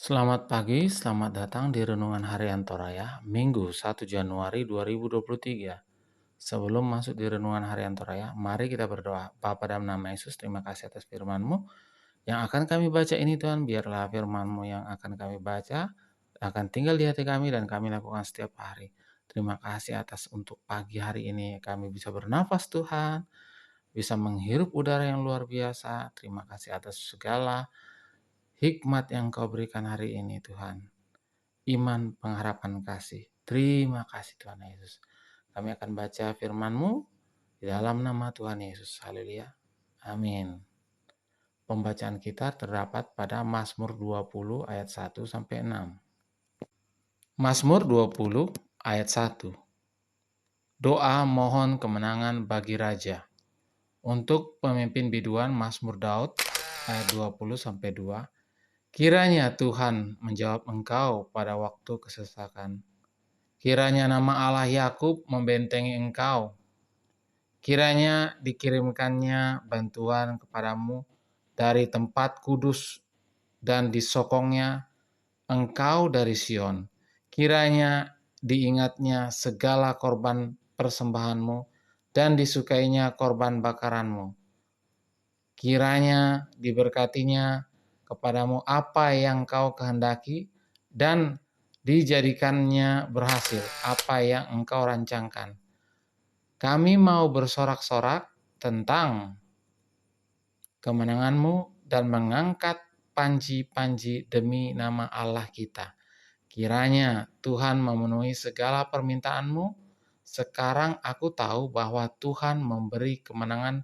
Selamat pagi, selamat datang di Renungan Harian Toraya, Minggu 1 Januari 2023. Sebelum masuk di Renungan Harian Toraya, mari kita berdoa. Bapa dalam nama Yesus, terima kasih atas firman-Mu yang akan kami baca ini Tuhan. Biarlah firman-Mu yang akan kami baca akan tinggal di hati kami dan kami lakukan setiap hari. Terima kasih atas untuk pagi hari ini kami bisa bernafas Tuhan, bisa menghirup udara yang luar biasa. Terima kasih atas segala hikmat yang Kau berikan hari ini Tuhan. Iman, pengharapan, kasih. Terima kasih Tuhan Yesus. Kami akan baca firman-Mu di dalam nama Tuhan Yesus. Haleluya. Amin. Pembacaan kita terdapat pada Mazmur 20 ayat 1 sampai 6. Mazmur 20 ayat 1. Doa mohon kemenangan bagi raja. Untuk pemimpin biduan Mazmur Daud ayat 20 sampai 2. Kiranya Tuhan menjawab engkau pada waktu kesesakan. Kiranya nama Allah Yakub membentengi engkau. Kiranya dikirimkannya bantuan kepadamu dari tempat kudus dan disokongnya engkau dari Sion. Kiranya diingatnya segala korban persembahanmu dan disukainya korban bakaranmu. Kiranya diberkatinya kepadamu apa yang kau kehendaki dan dijadikannya berhasil apa yang engkau rancangkan. Kami mau bersorak-sorak tentang kemenanganmu dan mengangkat panji-panji demi nama Allah kita. Kiranya Tuhan memenuhi segala permintaanmu. Sekarang aku tahu bahwa Tuhan memberi kemenangan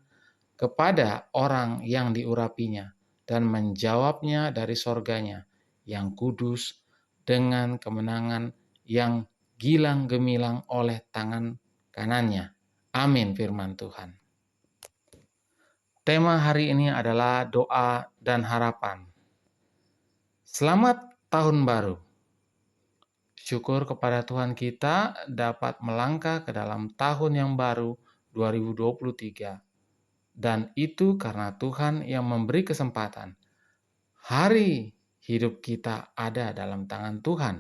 kepada orang yang diurapinya dan menjawabnya dari sorganya yang kudus dengan kemenangan yang gilang gemilang oleh tangan kanannya. Amin firman Tuhan. Tema hari ini adalah doa dan harapan. Selamat tahun baru. Syukur kepada Tuhan kita dapat melangkah ke dalam tahun yang baru 2023. Dan itu karena Tuhan yang memberi kesempatan. Hari hidup kita ada dalam tangan Tuhan.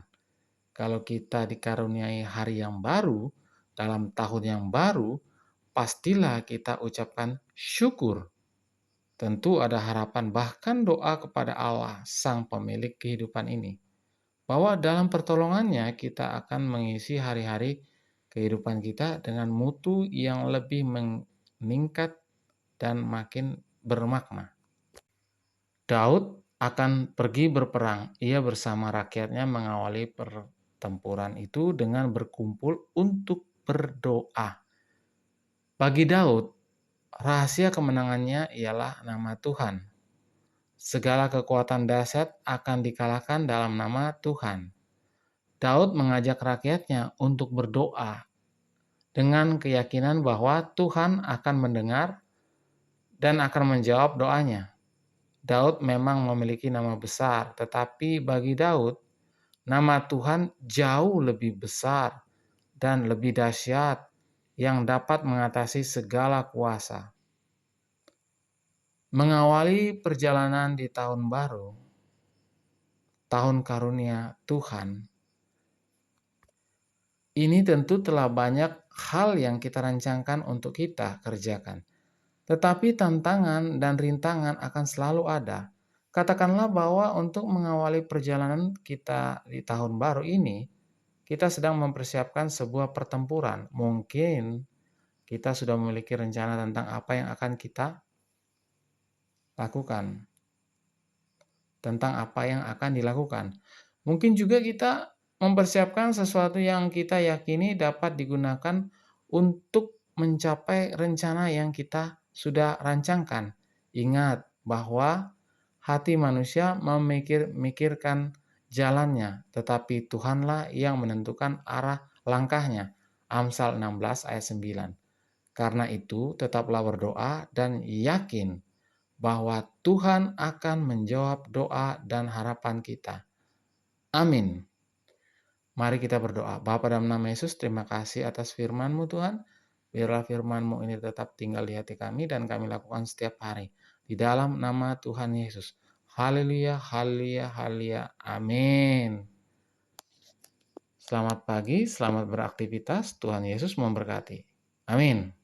Kalau kita dikaruniai hari yang baru, dalam tahun yang baru, pastilah kita ucapkan syukur. Tentu ada harapan bahkan doa kepada Allah, Sang Pemilik kehidupan ini. Bahwa dalam pertolongannya kita akan mengisi hari-hari kehidupan kita dengan mutu yang lebih meningkat dan makin bermakna. Daud akan pergi berperang. Ia bersama rakyatnya mengawali pertempuran itu dengan berkumpul untuk berdoa. Bagi Daud, rahasia kemenangannya ialah nama Tuhan. Segala kekuatan dahsyat akan dikalahkan dalam nama Tuhan. Daud mengajak rakyatnya untuk berdoa dengan keyakinan bahwa Tuhan akan mendengar dan akan menjawab doanya. Daud memang memiliki nama besar, tetapi bagi Daud, nama Tuhan jauh lebih besar dan lebih dahsyat yang dapat mengatasi segala kuasa. Mengawali perjalanan di tahun baru, tahun karunia Tuhan, ini tentu telah banyak hal yang kita rancangkan untuk kita kerjakan. Tetapi tantangan dan rintangan akan selalu ada. Katakanlah bahwa untuk mengawali perjalanan kita di tahun baru ini, kita sedang mempersiapkan sebuah pertempuran. Mungkin kita sudah memiliki rencana tentang apa yang akan kita lakukan, tentang apa yang akan dilakukan. Mungkin juga kita mempersiapkan sesuatu yang kita yakini dapat digunakan untuk mencapai rencana yang kita sudah rancangkan. Ingat bahwa hati manusia memikirkan jalannya, tetapi Tuhanlah yang menentukan arah langkahnya. Amsal 16 ayat 9. Karena itu tetaplah berdoa dan yakin bahwa Tuhan akan menjawab doa dan harapan kita. Amin. Mari kita berdoa. Bapa dalam nama Yesus, terima kasih atas firman-Mu Tuhan. Biarlah firman-Mu ini tetap tinggal di hati kami dan kami lakukan setiap hari. Di dalam nama Tuhan Yesus. Haleluya, haleluya, haleluya. Amin. Selamat pagi, selamat beraktivitas. Tuhan Yesus memberkati. Amin.